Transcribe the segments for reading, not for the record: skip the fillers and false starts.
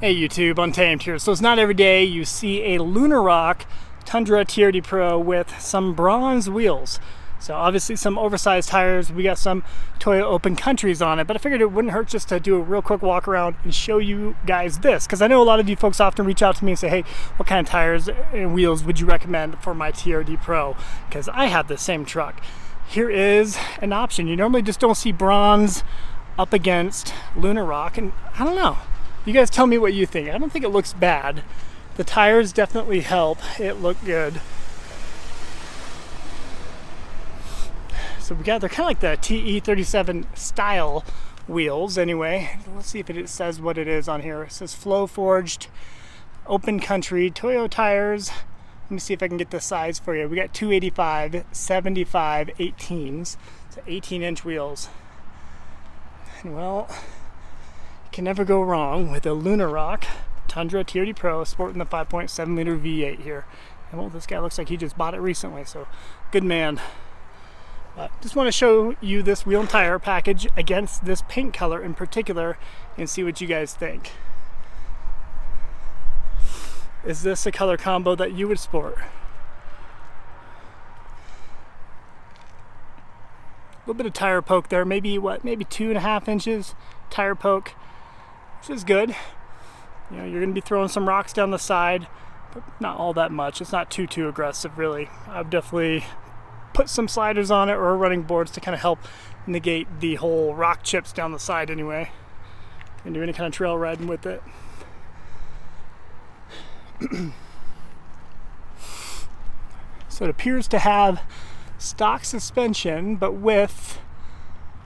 Hey YouTube, Untamed here. So it's not every day you see a Lunar Rock Tundra TRD Pro with some bronze wheels. So obviously some oversized tires. We got some Toyo Open Countries on it, but I figured it wouldn't hurt just to do a real quick walk around and show you guys this, because I know a lot of you folks often reach out to me and say, hey, what kind of tires and wheels would you recommend for my TRD Pro? Because I have the same truck. Here is an option. You normally just don't see bronze up against Lunar Rock, and I don't know. You guys tell me what you think. I don't think it looks bad. The tires definitely help it look good. So they're kind of like the TE37 style wheels anyway. Let's see if it says what it is on here. It says flow forged open country Toyo tires. Let me see if I can get the size for you. We got 285, 75, 18s. So 18-inch wheels. And well, can never go wrong with a Lunar Rock Tundra TRD Pro sporting the 5.7 liter V8 here. And well, this guy looks like he just bought it recently, so good man. Just want to show you this wheel and tire package against this paint color in particular and see what you guys think. Is this a color combo that you would sport? A little bit of tire poke there, maybe what, maybe 2.5 inches tire poke, which is good. You know, you're going to be throwing some rocks down the side, but not all that much. It's not too aggressive, really. I've definitely put some sliders on it or running boards to kind of help negate the whole rock chips down the side anyway. And do any kind of trail riding with it. So it appears to have stock suspension, but with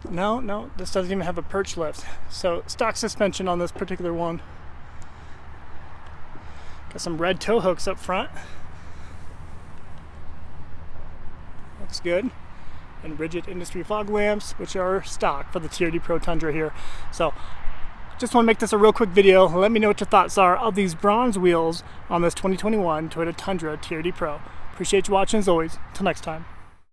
no, this doesn't even have a perch lift. So stock suspension on this particular one. Got some red tow hooks up front. Looks good. And rigid industry fog lamps, which are stock for the TRD Pro Tundra here. So just want to make this a real quick video. Let me know what your thoughts are of these bronze wheels on this 2021 Toyota Tundra TRD Pro. Appreciate you watching as always. Until next time.